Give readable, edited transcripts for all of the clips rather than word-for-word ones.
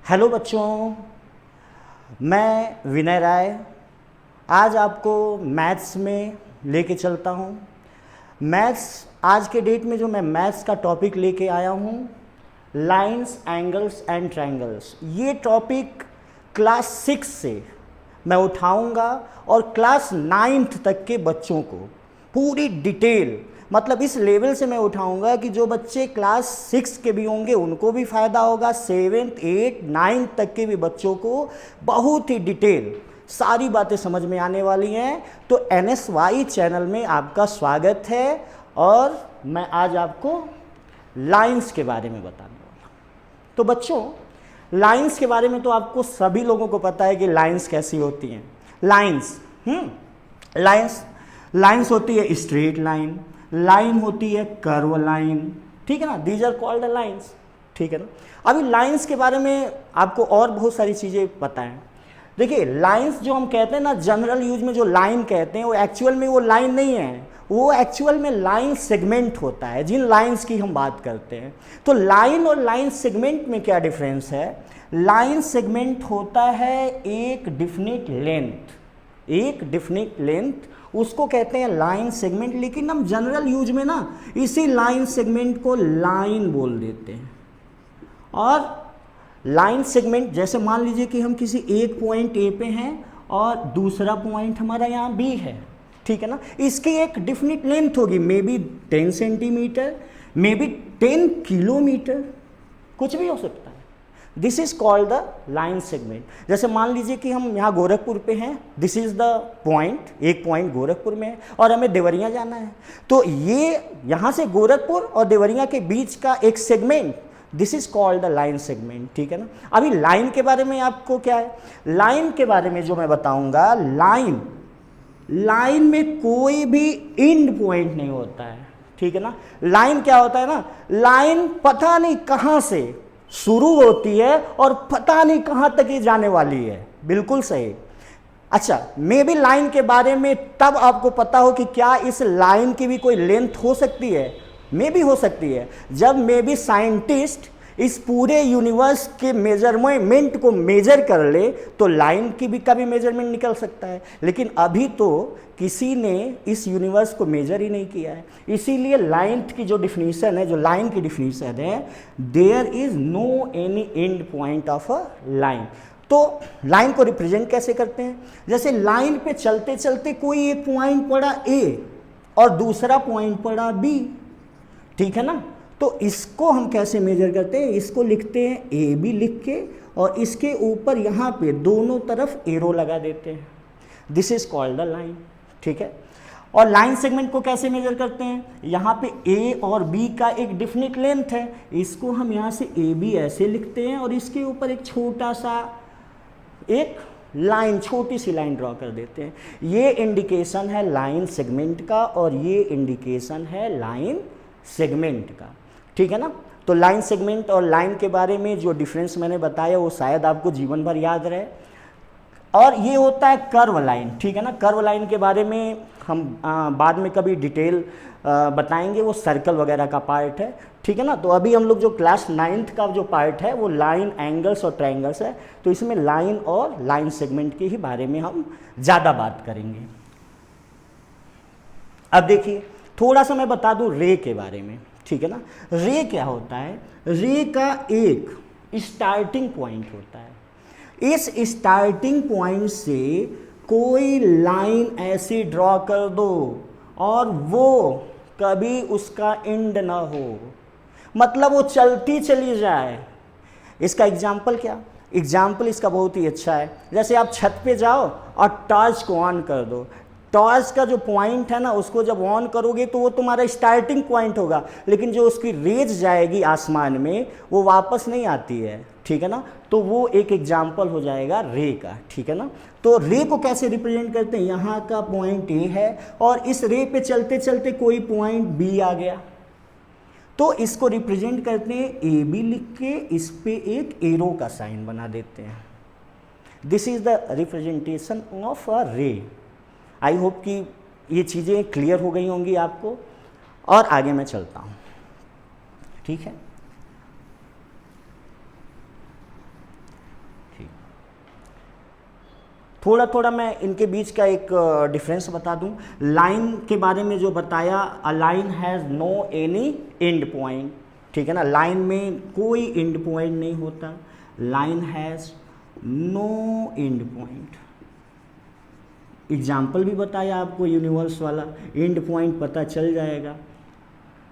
Hello बच्चों, मैं विनय राय आज आपको मैथ्स में लेके चलता हूँ। मैथ्स आज के डेट में जो मैं मैथ्स का टॉपिक लेके आया हूँ, लाइंस, एंगल्स एंड ट्रायंगल्स। ये टॉपिक क्लास 6 से मैं उठाऊँगा और क्लास 9th तक के बच्चों को पूरी डिटेल, मतलब इस लेवल से मैं उठाऊंगा कि जो बच्चे क्लास 6 के भी होंगे उनको भी फ़ायदा होगा, 7th 8th 9th तक के भी बच्चों को बहुत ही डिटेल सारी बातें समझ में आने वाली हैं। तो NSY चैनल में आपका स्वागत है और मैं आज आपको लाइंस के बारे में बताने वाला हूँ। तो बच्चों, लाइंस के बारे में तो आपको सभी लोगों को पता है कि लाइंस कैसी होती हैं। लाइंस होती है स्ट्रेट लाइन, लाइन होती है कर्व लाइन, ठीक है ना। दीज आर कॉल्ड लाइंस, ठीक है ना। अभी लाइंस के बारे में आपको और बहुत सारी चीज़ें पता है। देखिए, लाइंस जो हम कहते हैं ना, जनरल यूज में जो लाइन कहते हैं वो एक्चुअल में वो लाइन नहीं है, वो एक्चुअल में लाइन सेगमेंट होता है, जिन लाइंस की हम बात करते हैं। तो लाइन और लाइन सेगमेंट में क्या डिफरेंस है? लाइन सेगमेंट होता है एक डिफिनिट लेंथ, उसको कहते हैं लाइन सेगमेंट। लेकिन हम जनरल यूज में ना इसी लाइन सेगमेंट को लाइन बोल देते हैं। और लाइन सेगमेंट, जैसे मान लीजिए कि हम किसी एक पॉइंट ए पे हैं और दूसरा पॉइंट हमारा यहाँ बी है, ठीक है ना। इसकी एक डिफिनिट लेंथ होगी, may be 10 centimetre, may be 10 kilometre, कुछ भी हो सकता है। This is called the line segment. जैसे मान लीजिए कि हम यहाँ गोरखपुर पे हैं, दिस इज द पॉइंट, एक पॉइंट गोरखपुर में है और हमें देवरिया जाना है। तो ये यहाँ से गोरखपुर और देवरिया के बीच का एक segment, this is called the line segment, ठीक है ना। अभी लाइन के बारे में आपको क्या है, लाइन के बारे में जो मैं बताऊंगा, लाइन में कोई भी एंड पॉइंट नहीं होता है, ठीक है ना। लाइन क्या होता है ना, लाइन पता नहीं कहाँ से शुरू होती है और पता नहीं कहां तक ये जाने वाली है। बिल्कुल सही। अच्छा, मे बी लाइन के बारे में तब आपको पता हो कि क्या इस लाइन की भी कोई लेंथ हो सकती है, मे बी हो सकती है, जब मे बी साइंटिस्ट इस पूरे यूनिवर्स के मेजरमेंट को मेजर कर ले तो लाइन की भी का भी मेजरमेंट निकल सकता है। लेकिन अभी तो किसी ने इस यूनिवर्स को मेजर ही नहीं किया है। इसीलिए लाइन की जो डिफिनीशन है, जो लाइन की डिफिनीशन है, there is no any end point of a line. तो लाइन को रिप्रेजेंट कैसे करते हैं? जैसे लाइन पे चलते चलते कोई एक पॉइंट पड़ा ए और दूसरा पॉइंट पड़ा बी, ठीक है ना। तो इसको हम कैसे मेजर करते हैं? इसको लिखते हैं ए बी लिख के और इसके ऊपर यहाँ पे दोनों तरफ एरो लगा देते हैं। This is called the line, ठीक है। और लाइन सेगमेंट को कैसे मेजर करते हैं? यहाँ पे ए और बी का एक डिफिनिट लेंथ है, इसको हम यहाँ से ए बी ऐसे लिखते हैं और इसके ऊपर एक छोटा सा एक लाइन, छोटी सी लाइन ड्रॉ कर देते हैं। ये इंडिकेशन है लाइन सेगमेंट का और ये इंडिकेशन है लाइन सेगमेंट का, ठीक है ना। तो लाइन सेगमेंट और लाइन के बारे में जो डिफरेंस मैंने बताया वो शायद आपको जीवन भर याद रहे। और ये होता है कर्व लाइन, ठीक है ना। कर्व लाइन के बारे में हम बाद में कभी डिटेल बताएंगे, वो सर्कल वगैरह का पार्ट है, ठीक है ना। तो अभी हम लोग जो क्लास 9th का जो पार्ट है वो लाइन, एंगल्स और ट्रायंगल्स है, तो इसमें लाइन और लाइन सेगमेंट के ही बारे में हम ज़्यादा बात करेंगे। अब देखिए, थोड़ा सा मैं बता दूं रे के बारे में, ठीक है ना। रे क्या होता है? रे का एक स्टार्टिंग पॉइंट होता है। इस स्टार्टिंग पॉइंट से कोई लाइन ऐसी ड्रॉ कर दो और वो कभी उसका एंड ना हो, मतलब वो चलती चली जाए। इसका एग्जाम्पल क्या? एग्जाम्पल इसका बहुत ही अच्छा है। जैसे आप छत पे जाओ और टॉर्च को ऑन कर दो, टॉर्च का जो पॉइंट है ना, उसको जब ऑन करोगे तो वो तुम्हारा स्टार्टिंग पॉइंट होगा, लेकिन जो उसकी रेज जाएगी आसमान में वो वापस नहीं आती है, ठीक है ना। तो वो एक एग्जाम्पल हो जाएगा रे का, ठीक है ना। तो रे को कैसे रिप्रेजेंट करते हैं? यहाँ का पॉइंट ए है और इस रे पे चलते चलते कोई पॉइंट बी आ गया, तो इसको रिप्रेजेंट करते हैं ए बी लिख के इस पे एक एरो का साइन बना देते हैं। This is the representation of a ray. I hope कि ये चीज़ें क्लियर हो गई होंगी आपको, और आगे मैं चलता हूँ, ठीक है। थोड़ा थोड़ा मैं इनके बीच का एक डिफरेंस बता दूं। लाइन के बारे में जो बताया, a line has no any end point, ठीक है ना, लाइन में कोई एंड पॉइंट नहीं होता, line has no end point. Example भी बताया आपको यूनिवर्स वाला, एंड पॉइंट पता चल जाएगा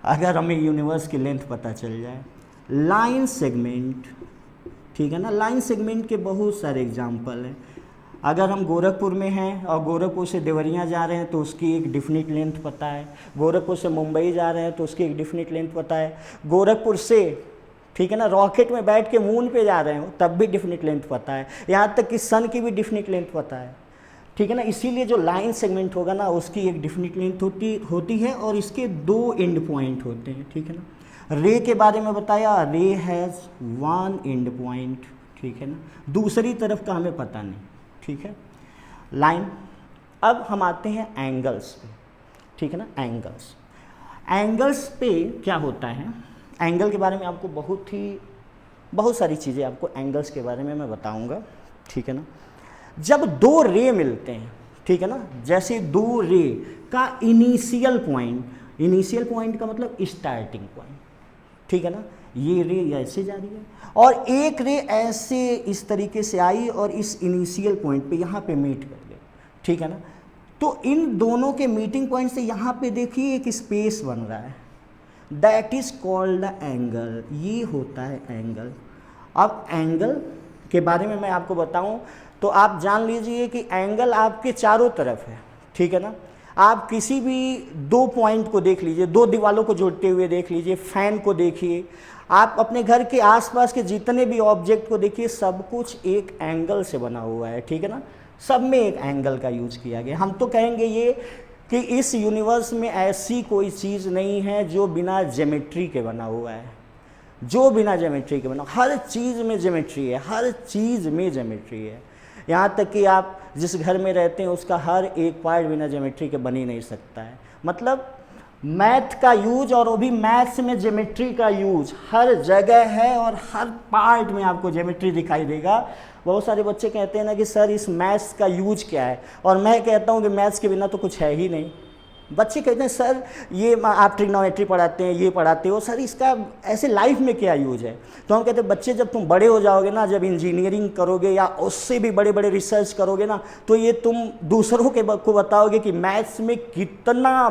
अगर हमें यूनिवर्स की लेंथ पता चल जाए। लाइन सेगमेंट, ठीक है ना, लाइन सेगमेंट के बहुत सारे एग्जाम्पल हैं। अगर हम गोरखपुर में हैं और गोरखपुर से देवरिया जा रहे हैं तो उसकी एक डिफिनिट लेंथ पता है, गोरखपुर से मुंबई जा रहे हैं तो उसकी एक डिफिनिट लेंथ पता है, गोरखपुर से, ठीक है ना, रॉकेट में बैठ के मून पे जा रहे हो तब भी डिफिनिट लेंथ पता है, यहाँ तक कि सन की भी डिफिनिट लेंथ पता है, ठीक है ना। इसीलिए जो लाइन सेगमेंट होगा ना उसकी एक डिफिनिट लेंथ होती है और इसके दो एंड पॉइंट होते हैं, ठीक है ना। रे के बारे में बताया, रे हैज़ वन एंड पॉइंट, ठीक है ना, दूसरी तरफ का हमें पता नहीं, ठीक है। लाइन। अब हम आते हैं एंगल्स पे, ठीक है ना, एंगल्स। एंगल्स पे क्या होता है, एंगल के बारे में आपको बहुत सारी चीज़ें आपको एंगल्स के बारे में मैं बताऊंगा, ठीक है ना। जब दो रे मिलते हैं, ठीक है ना, जैसे दो रे का इनिशियल पॉइंट का मतलब स्टार्टिंग पॉइंट, ठीक है ना, ये रे ऐसे जा रही है और एक रे ऐसे इस तरीके से आई और इस इनिशियल पॉइंट पे यहाँ पे मीट कर गई, ठीक है ना। तो इन दोनों के मीटिंग पॉइंट से यहाँ पे देखिए एक स्पेस बन रहा है, that is called the angle, ये होता है एंगल। अब एंगल के बारे में मैं आपको बताऊं तो आप जान लीजिए कि एंगल आपके चारों तरफ है, ठीक है ना। आप किसी भी दो पॉइंट को देख लीजिए, दो दीवालों को जोड़ते हुए देख लीजिए, फैन को देखिए, आप अपने घर के आसपास के जितने भी ऑब्जेक्ट को देखिए, सब कुछ एक एंगल से बना हुआ है, ठीक है ना, सब में एक एंगल का यूज किया गया। हम तो कहेंगे ये कि इस यूनिवर्स में ऐसी कोई चीज़ नहीं है जो बिना ज्योमेट्री के बना हुआ है, जो बिना ज्योमेट्री के बना, हर चीज़ में ज्योमेट्री है, हर चीज़ में ज्योमेट्री है। यहाँ तक कि आप जिस घर में रहते हैं उसका हर एक पार्ट बिना ज्योमेट्री के बन ही नहीं सकता है। मतलब मैथ का यूज, और वो भी मैथ्स में ज्योमेट्री का यूज हर जगह है और हर पार्ट में आपको ज्योमेट्री दिखाई देगा। बहुत सारे बच्चे कहते हैं ना कि सर इस मैथ्स का यूज क्या है, और मैं कहता हूँ कि मैथ्स के बिना तो कुछ है ही नहीं। बच्चे कहते हैं सर ये आप ट्रिग्नोमेट्री पढ़ाते हैं, ये पढ़ाते हो, सर इसका ऐसे लाइफ में क्या यूज है। तो हम कहते हैं बच्चे जब तुम बड़े हो जाओगे ना, जब इंजीनियरिंग करोगे या उससे भी बड़े बड़े रिसर्च करोगे ना, तो ये तुम दूसरों को बताओगे कि मैथ्स में कितना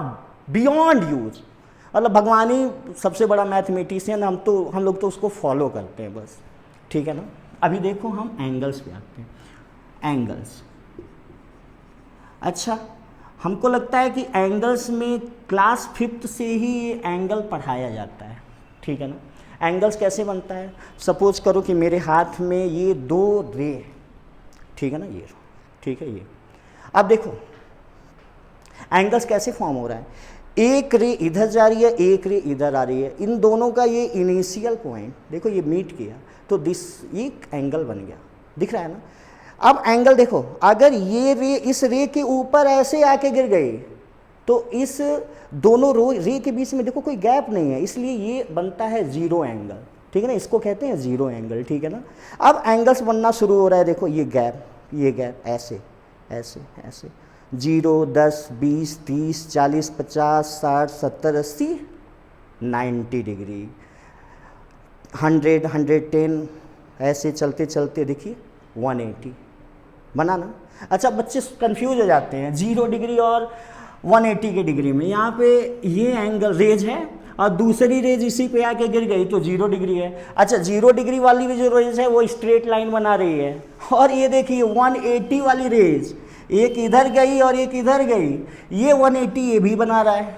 बियॉन्ड यूज, मतलब भगवान ही सबसे बड़ा मैथमेटिशियन, हम लोग तो उसको फॉलो करते हैं बस, ठीक है ना। अभी देखो हम एंगल्स पे आते हैं। एंगल्स, अच्छा हमको लगता है कि एंगल्स में क्लास 5th से ही ये एंगल पढ़ाया जाता है, ठीक है ना। एंगल्स कैसे बनता है, सपोज करो कि मेरे हाथ में ये दो रे, ठीक है ना, ये ठीक है, ये अब देखो एंगल्स कैसे फॉर्म हो रहा है, एक रे इधर जा रही है, एक रे इधर आ रही है, इन दोनों का ये इनिशियल पॉइंट देखो, ये मीट किया तो एक एंगल बन गया, दिख रहा है ना। अब एंगल देखो, अगर ये रे इस रे के ऊपर ऐसे आके गिर गई तो इस दोनों रे के बीच में देखो कोई गैप नहीं है, इसलिए ये बनता है जीरो एंगल, ठीक है ना, इसको कहते हैं जीरो एंगल, ठीक है ना। अब एंगल्स बनना शुरू हो रहा है, देखो ये गैप ऐसे ऐसे ऐसे, 0, 10, 20, 30, 40, 50, 60, 70, 80, 90 डिग्री, 100, 110, ऐसे चलते चलते देखिए 180 बना ना। अच्छा बच्चे कंफ्यूज हो जाते हैं 0 डिग्री और 180 के डिग्री में, यहाँ पे ये एंगल रेज है और दूसरी रेज इसी पे आके गिर गई तो 0 डिग्री है। अच्छा 0 डिग्री वाली भी जो रेज है वो स्ट्रेट लाइन बना रही है, और ये देखिए 180 वाली रेज एक इधर गई और एक इधर गई, ये 180 ये भी बना रहा है।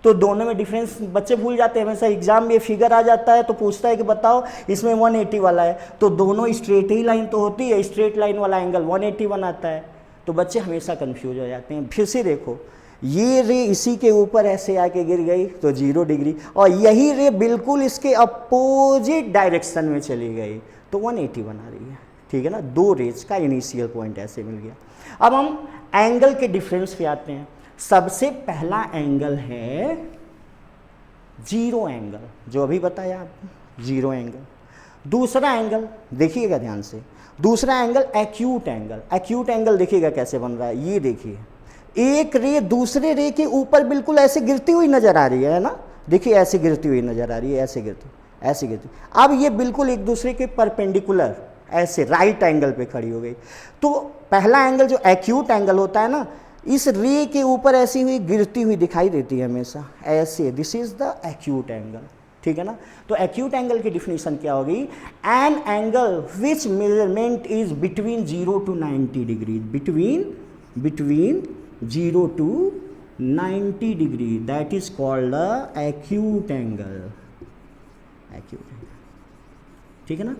तो दोनों में डिफरेंस बच्चे भूल जाते हैं, हमेशा एग्जाम में फिगर आ जाता है तो पूछता है कि बताओ इसमें 180 वाला है, तो दोनों स्ट्रेट ही लाइन तो होती है, स्ट्रेट लाइन वाला एंगल 180 बनाता है, तो बच्चे हमेशा कंफ्यूज हो जाते हैं। फिर से देखो, ये रे इसी के ऊपर ऐसे आके गिर गई तो 0 डिग्री, और यही रे बिल्कुल इसके अपोजिट डायरेक्शन में चली गई तो 180 बना रही है, ठीक है ना। दो रेज का इनिशियल पॉइंट ऐसे मिल गया। अब हम एंगल के डिफरेंस पे आते हैं। सबसे पहला एंगल है जीरो एंगल, जो अभी बताया आपको, जीरो एंगल। दूसरा एंगल देखिएगा ध्यान से, दूसरा angle acute angle. Acute angle देखिएगा कैसे बन रहा है, ये देखिए, एक रे दूसरे रे के ऊपर बिल्कुल ऐसे गिरती हुई नजर आ रही है ना, देखिए ऐसे गिरती हुई नजर आ रही है, ऐसे गिरती, ऐसे गिरती। अब ये बिल्कुल एक दूसरे के परपेंडिकुलर ऐसे राइट एंगल पे खड़ी हो गई। तो पहला एंगल जो एक्यूट एंगल होता है ना, इस रे के ऊपर ऐसी हुई गिरती हुई दिखाई देती है हमेशा ऐसे, this is the acute angle, ठीक है ना। तो एक्यूट एंगल की डिफिनीशन क्या होगी, N angle which measurement is between 0 to 90 degree, between 0 to 90 degree, that is called the acute angle, ठीक है ना।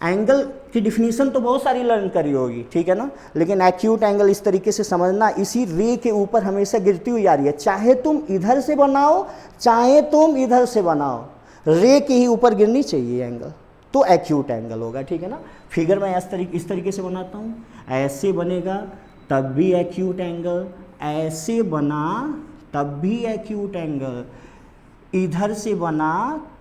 एंगल की डिफिनीशन तो बहुत सारी लर्न करी होगी, ठीक है ना, लेकिन एक्यूट एंगल इस तरीके से समझना, इसी रे के ऊपर हमेशा गिरती हुई आ रही है, चाहे तुम इधर से बनाओ चाहे तुम इधर से बनाओ, रे के ही ऊपर गिरनी चाहिए एंगल, तो एक्यूट एंगल होगा, ठीक है ना। फिगर मैं इस तरीके से बनाता हूँ, ऐसे बनेगा तब भी एक्यूट एंगल, ऐसे बना तब भी एक्यूट एंगल, इधर से बना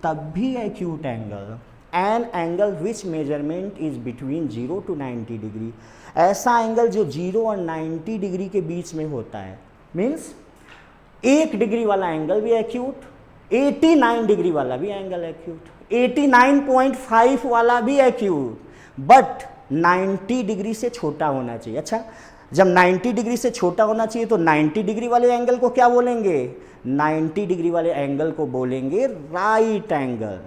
तब भी acute angle. N angle which measurement is between 0 to 90 degree, ऐसा एंगल जो 0 और 90 डिग्री के बीच में होता है, मीन्स 1 डिग्री वाला एंगल भी एक्यूट, 89 डिग्री वाला भी एंगल एक्यूट, 89.5 वाला भी एक्यूट, बट 90 डिग्री से छोटा होना चाहिए। अच्छा, जब 90 डिग्री से छोटा होना चाहिए तो 90 डिग्री वाले एंगल को क्या बोलेंगे, 90 डिग्री वाले एंगल को बोलेंगे राइट एंगल।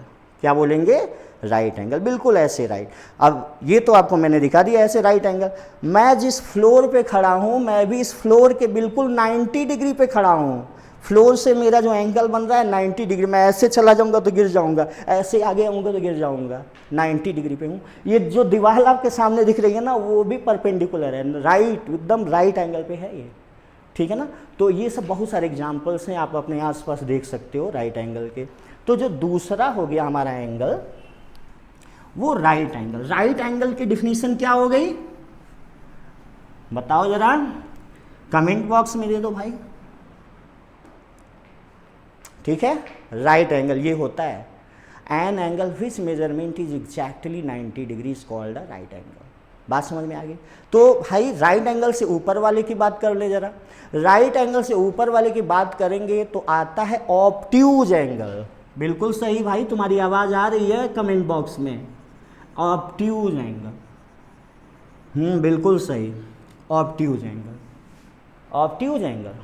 क्या बोलेंगे, राइट एंगल, बिल्कुल ऐसे राइट। अब ये तो आपको मैंने दिखा दिया ऐसे राइट एंगल, मैं जिस फ्लोर पे खड़ा हूँ मैं भी इस फ्लोर के बिल्कुल 90 डिग्री पे खड़ा हूँ, फ्लोर से मेरा जो एंगल बन रहा है 90 डिग्री, मैं ऐसे चला जाऊंगा तो गिर जाऊंगा, ऐसे आगे आऊंगा तो गिर जाऊंगा, 90 डिग्री पे हूँ। ये जो दीवार आपके सामने दिख रही है ना, वो भी परपेंडिकुलर है, राइट, एकदम राइट एंगल पे है ये, ठीक है ना। तो ये सब बहुत सारे एग्जाम्पल्स हैं, आप अपने आसपास देख सकते हो राइट एंगल के। तो जो दूसरा हो गया हमारा एंगल, वो राइट एंगल। राइट एंगल की डिफिनीशन क्या हो गई, बताओ जरा, कमेंट बॉक्स में दे दो भाई, ठीक है। राइट एंगल ये होता है, N angle which measurement is exactly 90 degree is called a right angle. बात समझ में आ गई। तो भाई राइट एंगल से ऊपर वाले की बात कर ले जरा, राइट एंगल से ऊपर वाले की बात करेंगे तो आता है ऑब्ट्यूज एंगल। बिल्कुल सही भाई, तुम्हारी आवाज आ रही है कमेंट बॉक्स में, ऑब्ट्यूज एंगल, बिल्कुल सही, ऑब्ट्यूज एंगल। ऑब्ट्यूज एंगल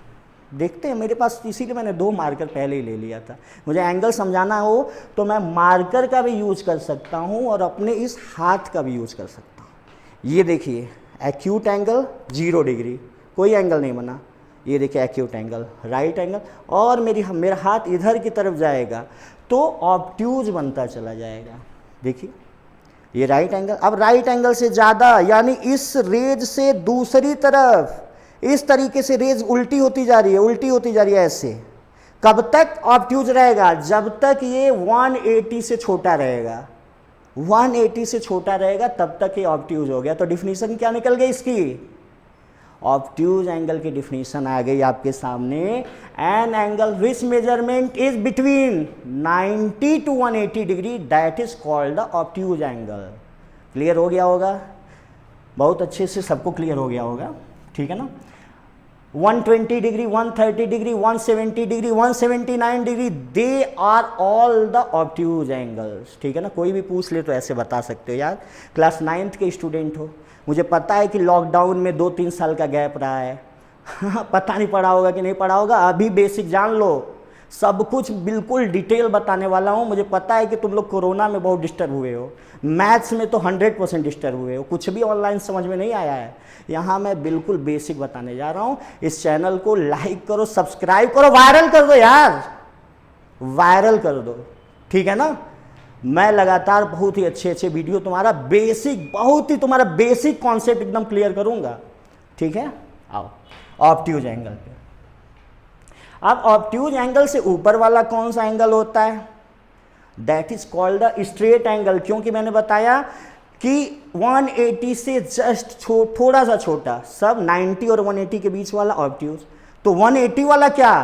देखते हैं, मेरे पास इसीलिए मैंने 2 मार्कर पहले ही ले लिया था। मुझे एंगल समझाना हो तो मैं मार्कर का भी यूज कर सकता हूं और अपने इस हाथ का भी यूज कर सकता हूं। ये देखिए एक्यूट एंगल 0 डिग्री, कोई एंगल नहीं बना, ये देखिए एक्यूट एंगल, राइट एंगल, और मेरा हाथ इधर की तरफ जाएगा तो ऑब्ट्यूज बनता चला जाएगा। देखिए ये राइट एंगल। अब राइट एंगल से ज़्यादा, यानी इस रेज से दूसरी तरफ इस तरीके से रेज उल्टी होती जा रही है, उल्टी होती जा रही है ऐसे, कब तक ऑब्ट्यूज रहेगा, जब तक ये 180 से छोटा रहेगा, 180 से छोटा रहेगा तब तक ये ऑब्ट्यूज हो गया। तो डिफिनीशन क्या निकल गई इसकी, ऑब्ट्यूज एंगल की डिफिनीशन आ गई आपके सामने, N angle which measurement is between 90 to 180 degree, that is called the obtuse angle. Clear हो गया होगा, बहुत अच्छे से सबको क्लियर हो गया होगा, ठीक है ना। 120 degree, 130 degree, 170 degree, 179 degree, they are all the obtuse angles, ठीक है ना। कोई भी पूछ ले तो ऐसे बता सकते हो यार, क्लास 9th के स्टूडेंट हो, मुझे पता है कि लॉकडाउन में 2-3 साल का गैप रहा है पता नहीं पढ़ा होगा कि नहीं पढ़ा होगा, अभी बेसिक जान लो, सब कुछ बिल्कुल डिटेल बताने वाला हूँ। मुझे पता है कि तुम लोग कोरोना में बहुत डिस्टर्ब हुए हो, मैथ्स में तो 100% डिस्टर्ब हुए हो, कुछ भी ऑनलाइन समझ में नहीं आया है। यहाँ मैं बिल्कुल बेसिक बताने जा रहा हूँ। इस चैनल को लाइक करो, सब्सक्राइब करो, वायरल कर दो यार, वायरल कर दो, ठीक है ना। मैं लगातार बहुत ही अच्छे वीडियो तुम्हारा बेसिक, बहुत ही तुम्हारा बेसिक कॉन्सेप्ट एकदम क्लियर करूँगा, ठीक है। आओ ऑब्ट्यूज एंगल पे। अब ऑब्ट्यूज एंगल से ऊपर वाला कौन सा एंगल होता है, that is called the straight angle, क्योंकि मैंने बताया कि 180 से जस्ट थोड़ा सा छोटा, सब 90 और 180 के बीच वाला ऑब्ट्यूज। तो 180 वाला क्या,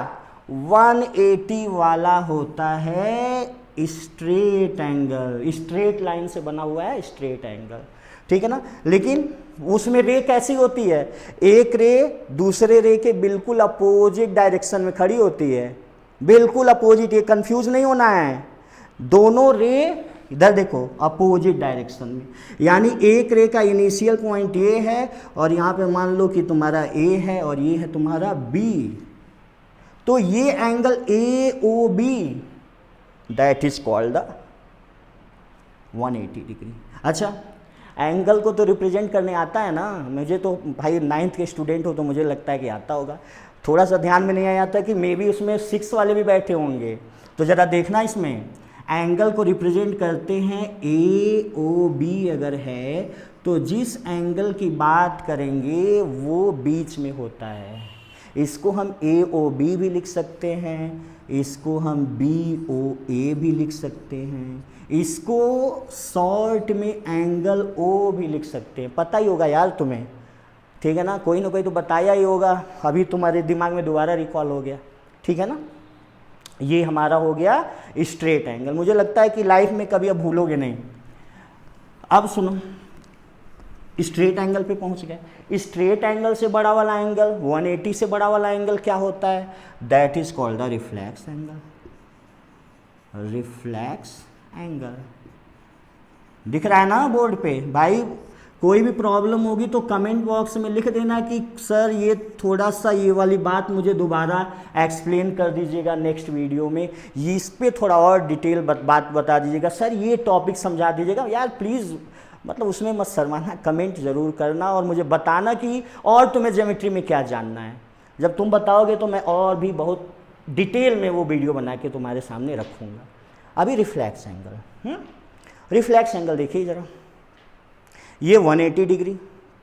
180 वाला होता है स्ट्रेट एंगल, स्ट्रेट लाइन से बना हुआ है स्ट्रेट एंगल, ठीक है ना। लेकिन उसमें रे कैसी होती है, एक रे दूसरे रे के बिल्कुल अपोजिट डायरेक्शन में खड़ी होती है, बिल्कुल अपोजिट, ये कंफ्यूज नहीं होना है, दोनों रे इधर देखो अपोजिट डायरेक्शन में, यानी एक रे का इनिशियल पॉइंट ए है और यहाँ पे मान लो कि तुम्हारा ए है और ये है तुम्हारा बी, तो ये angle A O B that is called the 180 degree. अच्छा, एंगल को तो रिप्रेजेंट करने आता है ना, मुझे तो भाई 9th के स्टूडेंट हो तो मुझे लगता है कि आता होगा, थोड़ा सा ध्यान में नहीं आया था कि मे बी उसमें 6 वाले भी बैठे होंगे, तो ज़रा देखना इसमें एंगल को रिप्रेजेंट करते हैं ए ओ बी अगर है तो जिस एंगल की बात करेंगे वो बीच में होता है, इसको हम ए ओ बी भी लिख सकते हैं, इसको हम बी ओ ए भी लिख सकते हैं, इसको शॉर्ट में एंगल ओ भी लिख सकते हैं, पता ही होगा यार तुम्हें, ठीक है ना, कोई ना कोई तो बताया ही होगा, अभी तुम्हारे दिमाग में दोबारा रिकॉल हो गया, ठीक है ना। ये हमारा हो गया स्ट्रेट एंगल, मुझे लगता है कि लाइफ में कभी अब भूलोगे नहीं। अब सुनो, स्ट्रेट एंगल पे पहुंच गए, स्ट्रेट एंगल से बड़ा वाला एंगल 180 से बड़ा वाला एंगल क्या होता है, that is called the reflex angle, reflex angle दिख रहा है ना बोर्ड पे भाई। कोई भी प्रॉब्लम होगी तो कमेंट बॉक्स में लिख देना कि सर ये थोड़ा सा ये वाली बात मुझे दोबारा एक्सप्लेन कर दीजिएगा नेक्स्ट वीडियो में, ये इस पर थोड़ा और डिटेल बात बता दीजिएगा, सर ये टॉपिक समझा दीजिएगा यार प्लीज़, मतलब उसमें मत शर्माना, कमेंट ज़रूर करना और मुझे बताना कि और तुम्हें ज्योमेट्री में क्या जानना है। जब तुम बताओगे तो मैं और भी बहुत डिटेल में वो वीडियो बना के तुम्हारे सामने रखूँगा। अभी रिफ्लेक्स एंगल, रिफ्लेक्स एंगल देखिए ज़रा, ये 180 डिग्री,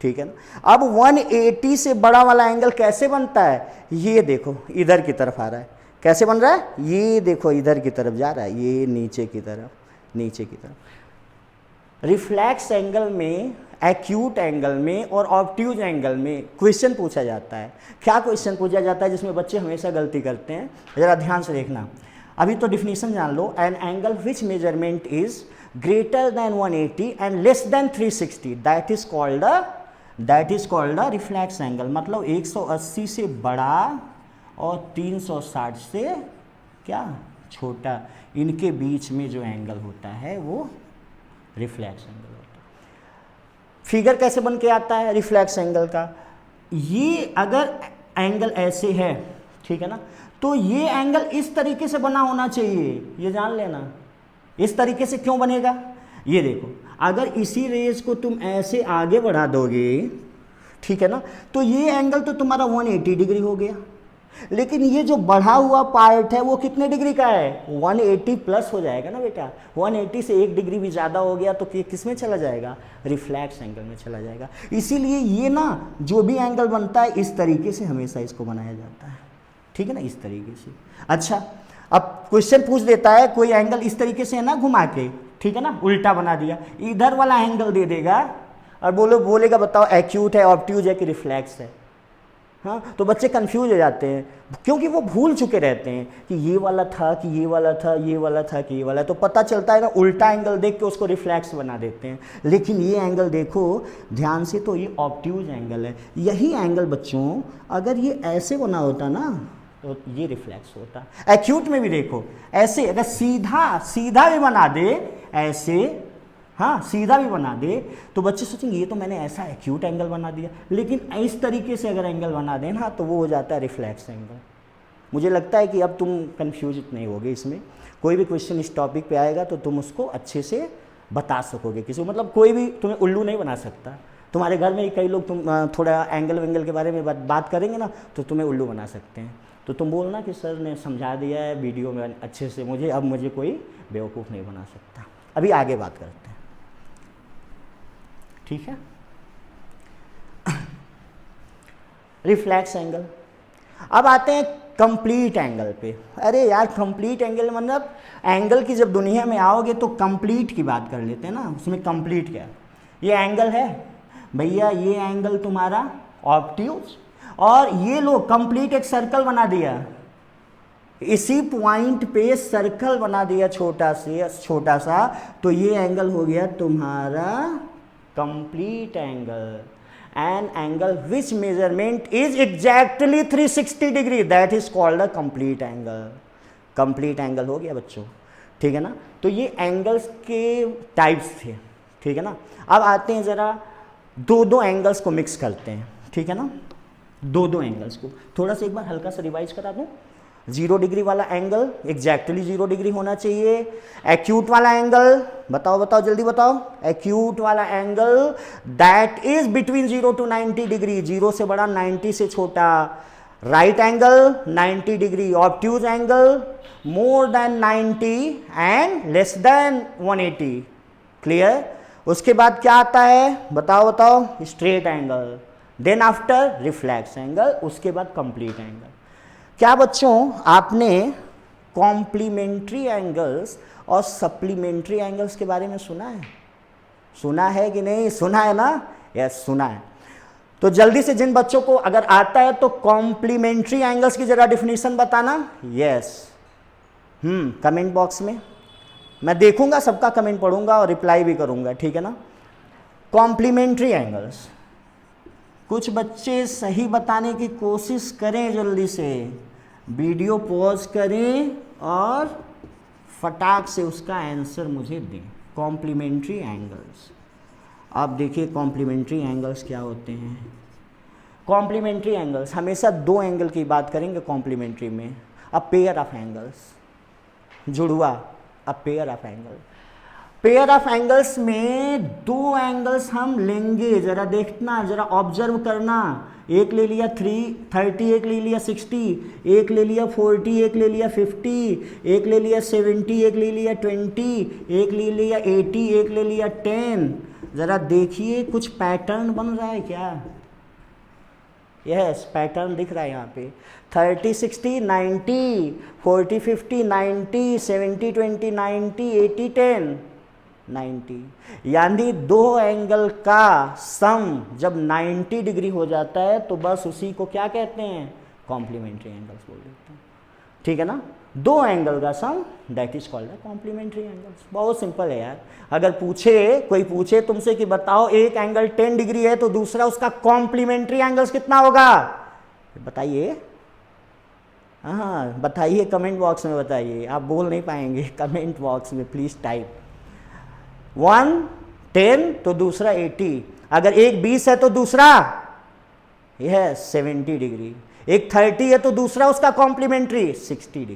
ठीक है ना। अब 180 से बड़ा वाला एंगल कैसे बनता है, ये देखो इधर की तरफ आ रहा है, कैसे बन रहा है, ये देखो इधर की तरफ जा रहा है, ये नीचे की तरफ, नीचे की तरफ। रिफ्लेक्स एंगल में, एक्यूट एंगल में और ऑब्ट्यूज एंगल में क्वेश्चन पूछा जाता है। क्या क्वेश्चन पूछा जाता है जिसमें बच्चे हमेशा गलती करते हैं, ज़रा ध्यान से देखना। अभी तो डिफिनीशन जान लो, an angle which measurement is greater than 180 and less than 360 that is called a reflex angle, मतलब 180 से बड़ा और 360 से क्या छोटा, इनके बीच में जो एंगल होता है वो रिफ्लेक्स एंगल होता है। फिगर कैसे बन के आता है रिफ्लेक्स एंगल का, ये अगर एंगल ऐसे है, ठीक है ना, तो ये एंगल इस तरीके से बना होना चाहिए, ये जान लेना। इस तरीके से क्यों बनेगा, ये देखो, अगर इसी रेज को तुम ऐसे आगे बढ़ा दोगे, ठीक है ना, तो ये एंगल तो तुम्हारा 180 डिग्री हो गया, लेकिन ये जो बढ़ा हुआ पार्ट है वो कितने डिग्री का है, 180 प्लस हो जाएगा ना बेटा, 180 से 1 डिग्री भी ज़्यादा हो गया तो किस में चला जाएगा, रिफ्लेक्स एंगल में चला जाएगा। इसीलिए ये ना जो भी एंगल बनता है इस तरीके से हमेशा इसको बनाया जाता है, ठीक है ना, इस तरीके से। अच्छा, अब क्वेश्चन पूछ देता है कोई एंगल इस तरीके से है ना घुमा के, ठीक है ना, उल्टा बना दिया, इधर वाला एंगल दे देगा और बोलेगा बताओ एक्यूट है, ऑब्ट्यूज है कि रिफ्लेक्स है। हाँ, तो बच्चे कंफ्यूज हो जाते हैं क्योंकि वो भूल चुके रहते हैं कि ये वाला था कि ये वाला था, ये वाला था कि ये वाला, तो पता चलता है ना उल्टा एंगल देख के उसको रिफ्लेक्स बना देते हैं। लेकिन ये एंगल देखो ध्यान से, तो ये ऑब्ट्यूज एंगल है। यही एंगल बच्चों अगर ये ऐसे बना होता ना तो ये रिफ्लेक्स होता। एक्यूट में भी देखो ऐसे, अगर सीधा भी बना दे ऐसे, हाँ सीधा भी बना दे तो बच्चे सोचेंगे ये तो मैंने ऐसा एक्यूट एंगल बना दिया, लेकिन इस तरीके से अगर एंगल बना दें ना तो वो हो जाता है रिफ्लेक्स एंगल। मुझे लगता है कि अब तुम कंफ्यूज नहीं होगे इसमें, कोई भी क्वेश्चन इस टॉपिक पे आएगा तो तुम उसको अच्छे से बता सकोगे किसी को, मतलब कोई भी तुम्हें उल्लू नहीं बना सकता। तुम्हारे घर में ही कई लोग तुम थोड़ा एंगल वेंगल के बारे में बात करेंगे ना तो तुम्हें उल्लू बना सकते हैं, तो तुम बोलना कि सर ने समझा दिया है वीडियो में अच्छे से मुझे, अब मुझे कोई बेवकूफ़ नहीं बना सकता। अभी आगे बात करते हैं, ठीक है। Reflex angle. अब आते हैं कंप्लीट एंगल पे। अरे यार कंप्लीट एंगल मतलब एंगल की जब दुनिया में आओगे तो कंप्लीट की बात कर लेते हैं ना, उसमें कंप्लीट क्या, ये एंगल है भैया, ये एंगल तुम्हारा ऑब्ट्यूज, और ये लो कंप्लीट एक सर्कल बना दिया, इसी पॉइंट पे सर्कल बना दिया छोटा सा, तो ये एंगल हो गया तुम्हारा complete angle. N angle which measurement is exactly 360 degree, that is called a complete angle. Complete angle हो गया बच्चों, ठीक है ना। तो ये एंगल्स के टाइप्स थे, ठीक है ना। अब आते हैं जरा दो एंगल्स को मिक्स करते हैं, ठीक है ना। दो एंगल्स को थोड़ा सा एक बार हल्का सा रिवाइज करा दूं। 0 डिग्री वाला एंगल एग्जैक्टली 0 डिग्री होना चाहिए। एक्यूट वाला एंगल बताओ जल्दी बताओ। एक्यूट वाला angle that is between 0 to 90 degree, 0 से बड़ा 90 से छोटा। Right angle 90 degree. Obtuse angle more than 90 and less than 180। Clear. उसके बाद क्या आता है बताओ। Straight angle, then after reflex angle, उसके बाद कंप्लीट एंगल। क्या बच्चों आपने कॉम्प्लीमेंट्री एंगल्स और सप्लीमेंट्री एंगल्स के बारे में सुना है? सुना है कि नहीं? सुना है ना? यस सुना है। तो जल्दी से जिन बच्चों को अगर आता है तो कॉम्प्लीमेंट्री एंगल्स की जरा डिफिनीशन बताना। यस कमेंट बॉक्स में मैं देखूंगा, सबका कमेंट पढ़ूंगा और रिप्लाई भी करूंगा, ठीक है ना। कॉम्प्लीमेंट्री एंगल्स, कुछ बच्चे सही बताने की कोशिश करें, जल्दी से वीडियो पॉज करें और फटाक से उसका आंसर मुझे दें। कॉम्प्लीमेंट्री एंगल्स, आप देखिए कॉम्प्लीमेंट्री एंगल्स क्या होते हैं। कॉम्प्लीमेंट्री एंगल्स हमेशा दो एंगल की बात करेंगे कॉम्प्लीमेंट्री में। अ पेयर ऑफ एंगल्स, जुड़वा, a pair of angle. Pair of angles में दो एंगल्स हम लेंगे, जरा देखना, जरा ऑब्जर्व करना। एक ले लिया 330, एक ले लिया 60, एक ले लिया 40, एक ले लिया 50, एक ले लिया 70, एक ले लिया 20, एक ले लिया 80, एक ले लिया 10। जरा देखिए कुछ पैटर्न बन रहा है क्या? यस पैटर्न दिख रहा है यहाँ पे। 30 60 90, 40 50 90, 70 20 90, 80 10 90। यानी दो एंगल का सम जब 90 डिग्री हो जाता है तो बस उसी को क्या कहते हैं? कॉम्प्लीमेंट्री एंगल्स बोल देते हैं, ठीक है ना। दो एंगल का sum that is called complementary angles. बहुत सिंपल है यार। अगर कोई पूछे तुमसे कि बताओ एक एंगल 10 डिग्री है तो दूसरा उसका कॉम्प्लीमेंट्री एंगल्स कितना होगा, बताइए। हाँ बताइए, कमेंट बॉक्स में बताइए। आप बोल नहीं पाएंगे, कमेंट बॉक्स में प्लीज टाइप। 1 10 तो दूसरा 80। अगर एक 20 है तो दूसरा यह 70 डिग्री। एक 30 है तो दूसरा उसका कॉम्प्लीमेंट्री 60 डिग्री,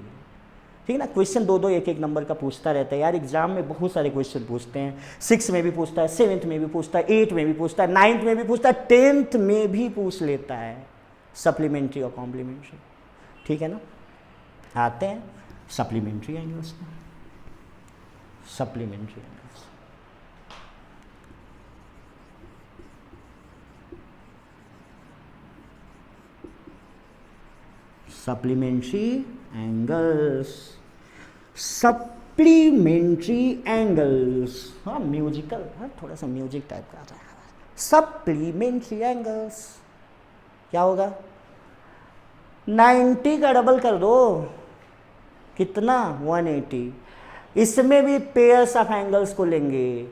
ठीक है ना। क्वेश्चन दो एक एक नंबर का पूछता रहता है यार। एग्जाम में बहुत सारे क्वेश्चन पूछते हैं। 6 में भी पूछता है, 7th में भी पूछता है, 8 में भी पूछता है, 9th में भी पूछता है, 10th में भी पूछ लेता है सप्लीमेंट्री और कॉम्प्लीमेंट्री, ठीक है ना। आते हैं सप्लीमेंट्री एंगल्स में। Supplementary angles supplementary angles, supplementary angles. हाँ म्यूजिकल, हाँ थोड़ा सा म्यूजिक टाइप का आता है। सप्लीमेंट्री एंगल्स क्या होगा? 90 का डबल कर दो, कितना? 180। इसमें भी पेयर्स ऑफ एंगल्स को लेंगे।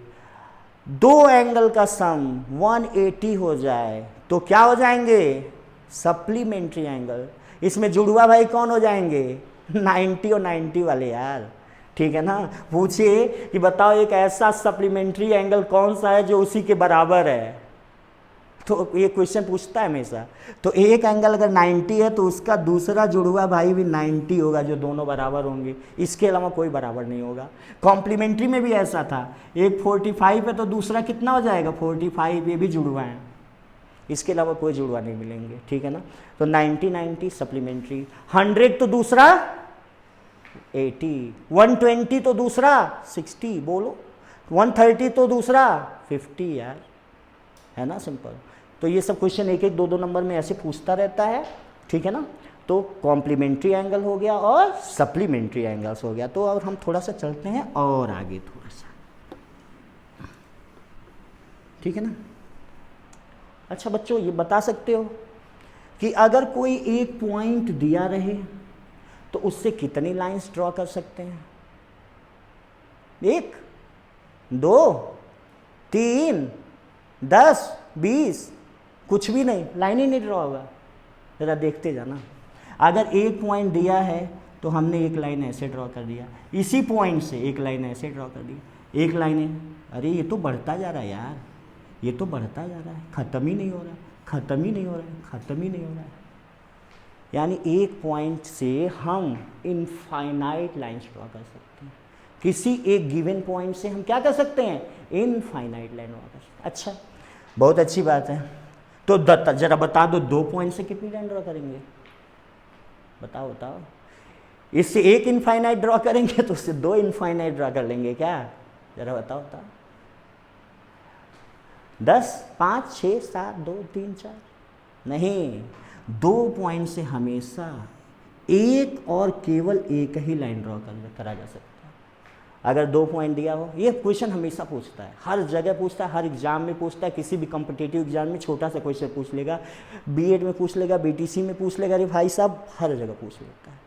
दो एंगल का सम 180 हो जाए तो क्या हो जाएंगे? Supplementary angle. इसमें जुड़वा भाई कौन हो जाएंगे? 90 और 90 वाले यार, ठीक है ना। पूछिए कि बताओ एक ऐसा सप्लीमेंट्री एंगल कौन सा है जो उसी के बराबर है, तो ये क्वेश्चन पूछता है हमेशा। तो एक एंगल अगर 90 है तो उसका दूसरा जुड़वा भाई भी 90 होगा, जो दोनों बराबर होंगे। इसके अलावा कोई बराबर नहीं होगा। कॉम्प्लीमेंट्री में भी ऐसा था। एक 45 है तो दूसरा कितना हो जाएगा? 45। ये भी जुड़वा है, इसके अलावा कोई जुड़वा नहीं मिलेंगे, ठीक है ना। तो 90 90 सप्लीमेंट्री। 100 तो दूसरा 80, 120 तो दूसरा 60, बोलो 130 तो दूसरा 50 यार, है ना सिंपल। तो ये सब क्वेश्चन एक एक दो नंबर में ऐसे पूछता रहता है, ठीक है ना। तो कॉम्प्लीमेंट्री एंगल हो गया और सप्लीमेंट्री एंगल्स हो गया। तो अब हम थोड़ा सा चलते हैं और आगे थोड़ा सा, ठीक है ना। अच्छा बच्चों ये बता सकते हो कि अगर कोई एक पॉइंट दिया रहे तो उससे कितनी लाइंस ड्रॉ कर सकते हैं? 1, 2, 3, 10, 20, कुछ भी नहीं, लाइन ही नहीं ड्रॉ होगा। जरा देखते जाना। अगर एक पॉइंट दिया है तो हमने एक लाइन ऐसे ड्रॉ कर दिया, इसी पॉइंट से एक लाइन ऐसे ड्रॉ कर दी, एक लाइन है। अरे ये तो बढ़ता जा रहा है यार, ये तो बढ़ता जा रहा है, ख़त्म ही नहीं हो रहा है, ख़त्म ही नहीं हो रहा है, ख़त्म ही नहीं हो रहा है। यानी एक पॉइंट से हम इनफाइनाइट लाइन्स ड्रॉ कर सकते हैं। किसी एक गिवन पॉइंट से हम क्या कर सकते हैं? इनफाइनाइट लाइन ड्रॉ कर सकते हैं। अच्छा, बहुत अच्छी बात है। तो जरा बता दो, 2 पॉइंट से कितनी लाइन ड्रॉ करेंगे? बताओ बताओ। इससे एक इनफाइनाइट ड्रॉ करेंगे तो उससे 2 इनफाइनाइट ड्रॉ कर लेंगे क्या? जरा बताओ बताओ। 10, 5, 6, 7, 2, 3, 4 नहीं, 2 पॉइंट से हमेशा एक और केवल एक ही लाइन ड्रॉ करा जा सकता है। अगर 2 पॉइंट दिया हो, ये क्वेश्चन हमेशा पूछता है, हर जगह पूछता है, हर एग्जाम में पूछता है, किसी भी कॉम्पिटिटिव एग्जाम में छोटा सा क्वेश्चन पूछ लेगा, बीएड में पूछ लेगा, बीटीसी में पूछ लेगा, अरे भाई साहब हर जगह पूछ लेता है।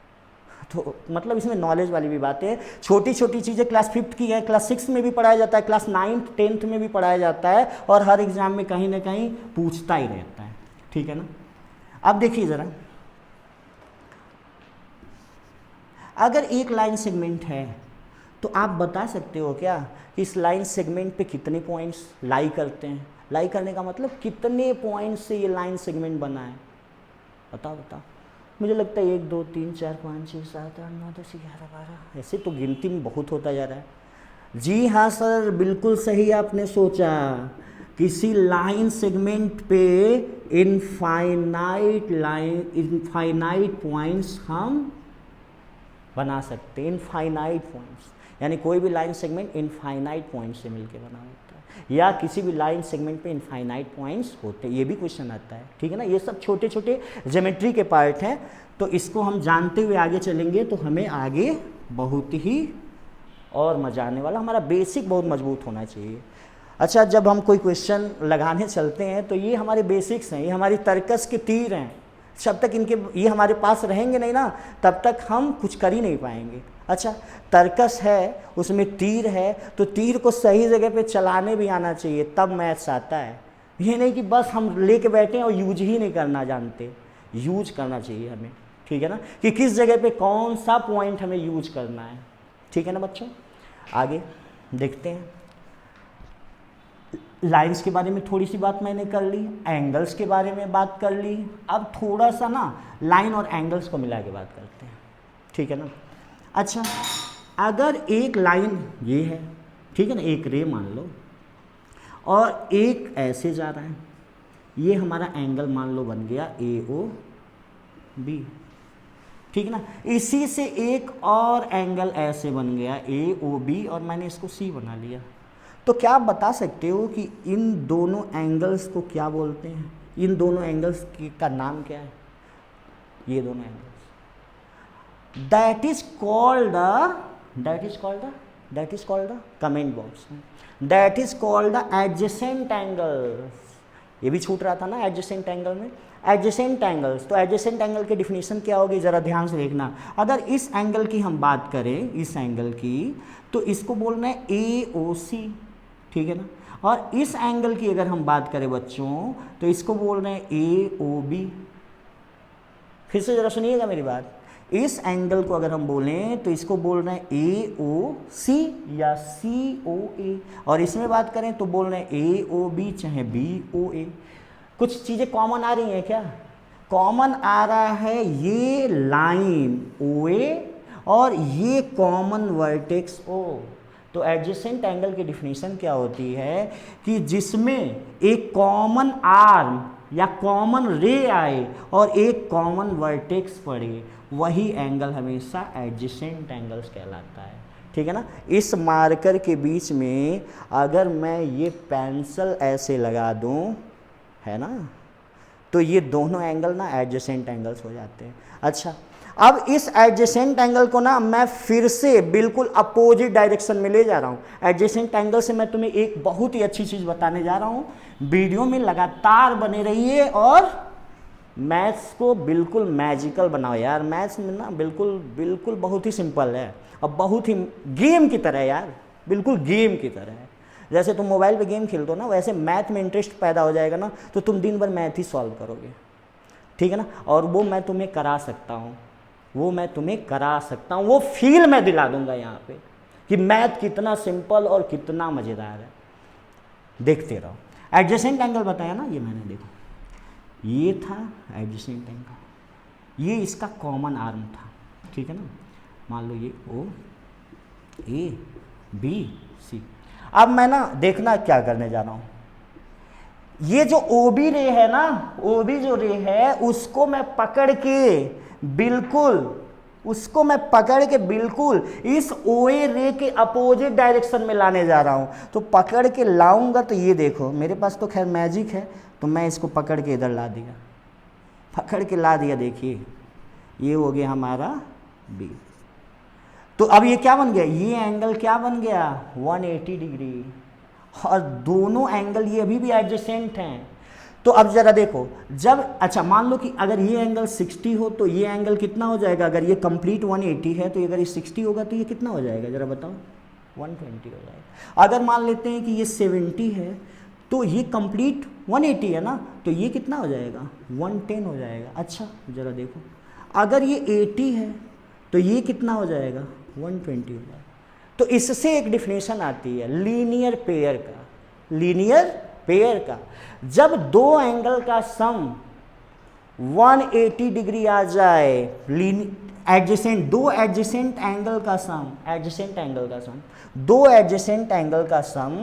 तो मतलब इसमें नॉलेज वाली भी बातें हैं। छोटी छोटी चीज़ें क्लास 5th की है, क्लास 6 में भी पढ़ाया जाता है, क्लास 9th 10th में भी पढ़ाया जाता है, और हर एग्जाम में कहीं ना कहीं पूछता ही रहता है। ठीक है ना? अब देखिए ज़रा, अगर एक लाइन सेगमेंट है तो आप बता सकते हो क्या कि इस लाइन सेगमेंट पे कितने पॉइंट्स लाई करते हैं? लाई करने का मतलब कितने पॉइंट से ये लाइन सेगमेंट बना है? बताओ बताओ। मुझे लगता है 1, 2, 3, 4, 5, 6, 7, 8, 9, 10, 11, 12, ऐसे तो गिनती में बहुत होता जा रहा है। जी हाँ सर, बिल्कुल सही आपने सोचा। किसी लाइन सेगमेंट पे इनफाइनाइट पॉइंट्स हम बना सकते हैं। इनफाइनाइट पॉइंट्स यानी कोई भी लाइन सेगमेंट इनफाइनाइट पॉइंट से मिलकर बना होता है, या किसी भी लाइन सेगमेंट पे इनफाइनाइट पॉइंट्स होते हैं, ये भी क्वेश्चन आता है। ठीक है ना? ये सब छोटे छोटे ज्योमेट्री के पार्ट हैं, तो इसको हम जानते हुए आगे चलेंगे तो हमें आगे बहुत ही और मजा आने वाला। हमारा बेसिक बहुत मजबूत होना चाहिए। अच्छा, जब हम कोई क्वेश्चन लगाने चलते हैं तो ये हमारे बेसिक्स हैं, ये हमारी तर्कस के तीर हैं। जब तक इनके ये हमारे पास रहेंगे नहीं ना, तब तक हम कुछ कर ही नहीं पाएंगे। अच्छा, तर्कस है, उसमें तीर है, तो तीर को सही जगह पे चलाने भी आना चाहिए, तब मैथ्स आता है। ये नहीं कि बस हम लेके बैठे हैं और यूज ही नहीं करना जानते, यूज करना चाहिए हमें। ठीक है ना? कि किस जगह पे कौन सा पॉइंट हमें यूज करना है। ठीक है ना बच्चों? आगे देखते हैं। लाइंस के बारे में थोड़ी सी बात मैंने कर ली, एंगल्स के बारे में बात कर ली। अब थोड़ा सा ना लाइन और एंगल्स को मिला के बात करते हैं। ठीक है ना? अच्छा, अगर एक लाइन ये है, ठीक है ना, एक रे मान लो, और एक ऐसे जा रहा है, ये हमारा एंगल मान लो बन गया AOB। ठीक है ना? इसी से एक और एंगल ऐसे बन गया AOB, और मैंने इसको C बना लिया। तो क्या आप बता सकते हो कि इन दोनों एंगल्स को क्या बोलते हैं? इन दोनों एंगल्स का नाम क्या है? ये दोनों angles that is called the comment box में, that is called the adjacent angles. ये भी छूट रहा था ना एडजेसेंट एंगल में, एडजेसेंट एंगल्स। तो एडजेसेंट एंगल की डिफिनीशन क्या होगी, जरा ध्यान से देखना। अगर इस एंगल की हम बात करें, इस एंगल की, तो इसको बोलना है AOC। ठीक है ना? और इस एंगल की अगर हम बात करें बच्चों, तो इसको बोल रहे हैं AOB। फिर से जरा सुनिएगा मेरी बात। इस एंगल को अगर हम बोलें तो इसको बोल रहे हैं AOC या COA, और इसमें बात करें तो बोल रहे हैं AOB चाहे BOA। कुछ चीज़ें कॉमन आ रही हैं क्या? कॉमन आ रहा है ये लाइन OA और ये कॉमन वर्टेक्स O। तो एडजेसेंट एंगल की डिफिनीशन क्या होती है कि जिसमें एक कॉमन आर्म या कॉमन रे आए और एक कॉमन वर्टेक्स पड़े, वही एंगल हमेशा एडजेसेंट एंगल्स कहलाता है। ठीक है ना? इस मार्कर के बीच में अगर मैं ये पेंसिल ऐसे लगा दूं, है ना, तो ये दोनों एंगल ना एडजेसेंट एंगल्स हो जाते हैं। अच्छा, अब इस एडजेसेंट एंगल को ना मैं फिर से बिल्कुल अपोजिट डायरेक्शन में ले जा रहा हूँ। एडजेसेंट एंगल से मैं तुम्हें एक बहुत ही अच्छी चीज़ बताने जा रहा हूँ। वीडियो में लगातार बने रहिए और मैथ्स को बिल्कुल मैजिकल बनाओ यार। मैथ्स में ना बिल्कुल बिल्कुल बहुत ही सिंपल है और बहुत ही गेम की तरह है यार, बिल्कुल गेम की तरह है। जैसे तुम मोबाइल पे गेम खेलते हो ना, वैसे मैथ में इंटरेस्ट पैदा हो जाएगा ना, तो तुम दिन भर मैथ ही सॉल्व करोगे, ठीक है ना। और वो मैं तुम्हें करा सकता हूँ, वो मैं तुम्हें करा सकता हूँ, वो फील मैं दिला दूंगा यहाँ पे कि मैथ कितना सिंपल और कितना मज़ेदार है। देखते रहो। एडजेसेंट एंगल बताया ना, ये मैंने देखो, ये था एडजेसेंट एंगल, ये इसका कॉमन आर्म था, ठीक है ना। मान लो ये ओ ए बी सी। अब मैं ना देखना क्या करने जा रहा हूँ, ये जो ओ बी रे है ना, ओ बी जो रे है उसको मैं पकड़ के बिल्कुल, उसको मैं पकड़ के बिल्कुल इस ओ ए रे के अपोजिट डायरेक्शन में लाने जा रहा हूँ। तो पकड़ के लाऊंगा तो ये देखो, मेरे पास तो खैर मैजिक है, तो मैं इसको पकड़ के इधर ला दिया, पकड़ के ला दिया, देखिए ये हो गया हमारा बी। तो अब ये क्या बन गया, ये एंगल क्या बन गया 180 डिग्री, और दोनों एंगल ये अभी भी एडजेसेंट हैं। तो अब जरा देखो, जब अच्छा मान लो कि अगर ये एंगल 60 हो तो ये एंगल कितना हो जाएगा, अगर ये कंप्लीट 180 है तो अगर ये 60 होगा तो ये कितना हो जाएगा, जरा बताओ 120 हो जाएगा। अगर मान लेते हैं कि ये 70 है तो ये कंप्लीट 180 है ना, तो ये कितना हो जाएगा 110 हो जाएगा। अच्छा जरा देखो, अगर ये 80 है तो ये कितना हो जाएगा 120 हो जाएगा। तो इससे एक डिफिनेशन आती है लीनियर पेयर का, लीनियर पेयर का, जब दो एंगल का सम 180 डिग्री आ जाए, एडजेसेंट, दो एडजेसेंट एंगल का सम, एडजेसेंट एंगल का सम, दो एडजेसेंट एंगल का सम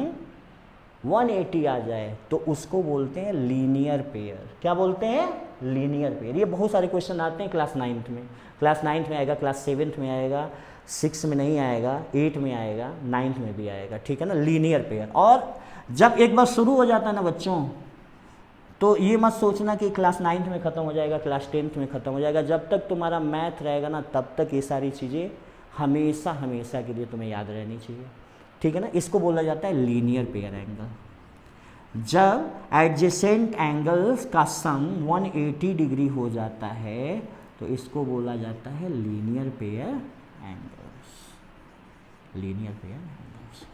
180 आ जाए, तो उसको बोलते हैं लीनियर पेयर। क्या बोलते हैं, लीनियर पेयर। ये बहुत सारे क्वेश्चन आते हैं क्लास 9th में, क्लास 9th में आएगा, क्लास 7th में आएगा, 6 में नहीं आएगा, 8 में आएगा, 9th में भी आएगा, ठीक है ना, लीनियर पेयर। और जब एक बार शुरू हो जाता है ना बच्चों, तो ये मत सोचना कि क्लास 9th में ख़त्म हो जाएगा, क्लास 10th में ख़त्म हो जाएगा। जब तक तुम्हारा मैथ रहेगा ना, तब तक ये सारी चीज़ें हमेशा हमेशा के लिए तुम्हें याद रहनी चाहिए, ठीक है ना। इसको बोला जाता है लीनियर पेयर एंगल। जब एडजेसेंट एंगल्स का सम 180 डिग्री हो जाता है तो इसको बोला जाता है linear pair angles, linear pair angles,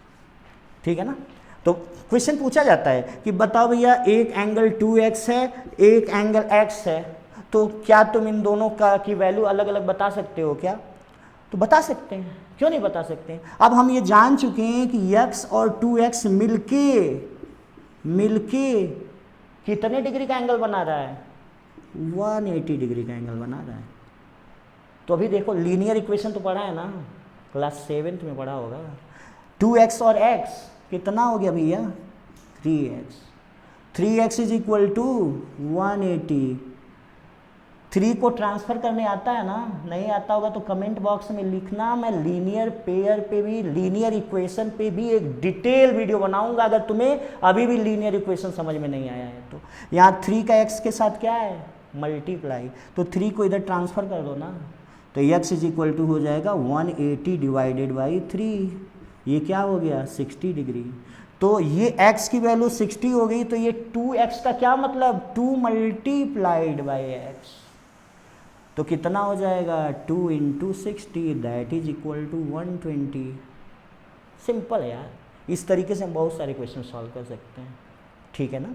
ठीक है ना। तो क्वेश्चन पूछा जाता है कि बताओ भैया एक एंगल 2x है, एक एंगल x है, तो क्या तुम इन दोनों का की वैल्यू अलग अलग बता सकते हो क्या? तो बता सकते हैं, क्यों नहीं बता सकते। अब हम ये जान चुके हैं कि x और 2x मिलके कितने डिग्री का एंगल बना रहा है, 180 डिग्री का एंगल बना रहा है। तो अभी देखो लीनियर इक्वेशन तो पढ़ा है ना, क्लास 7th में पढ़ा होगा। 2x और x कितना हो गया भैया 3x, 3x is equal to 180। 3 को ट्रांसफर करने आता है ना, नहीं आता होगा तो कमेंट बॉक्स में लिखना, मैं लीनियर पेयर पे भी, लीनियर इक्वेशन पे भी एक डिटेल वीडियो बनाऊंगा अगर तुम्हें अभी भी लीनियर इक्वेशन समझ में नहीं आया है तो। यहाँ 3 का x के साथ क्या है मल्टीप्लाई, तो 3 को इधर ट्रांसफर कर दो ना, तो x इज इक्वल टू हो जाएगा 180 डिवाइडेड बाई 3, ये क्या हो गया 60 डिग्री। तो ये x की वैल्यू 60 हो गई, तो ये 2x का क्या मतलब 2 मल्टीप्लाइड बाई x, तो कितना हो जाएगा 2 × 60 that is equal to 120। Simple है यार, इस तरीके से हम बहुत सारे क्वेश्चन सॉल्व कर सकते हैं, ठीक है ना,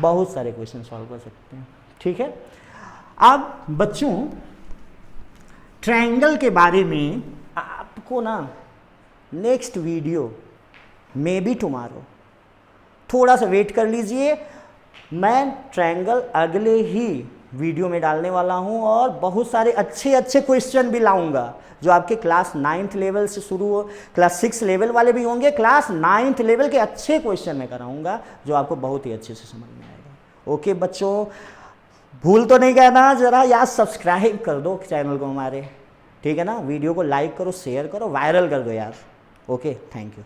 बहुत सारे क्वेश्चन सॉल्व कर सकते हैं, ठीक है। अब बच्चों ट्रायंगल के बारे में आपको ना next video may be tomorrow, थोड़ा सा वेट कर लीजिए, मैं ट्रायंगल अगले ही वीडियो में डालने वाला हूं और बहुत सारे अच्छे अच्छे क्वेश्चन भी लाऊंगा जो आपके क्लास 9th लेवल से शुरू हो, क्लास 6 लेवल वाले भी होंगे, क्लास 9th लेवल के अच्छे क्वेश्चन मैं कराऊंगा जो आपको बहुत ही अच्छे से समझ में आएगा। ओके बच्चों, भूल तो नहीं कहना, जरा यार सब्सक्राइब कर दो चैनल को हमारे, ठीक है ना, वीडियो को लाइक करो, शेयर करो, वायरल कर दो यार। Okay, thank you.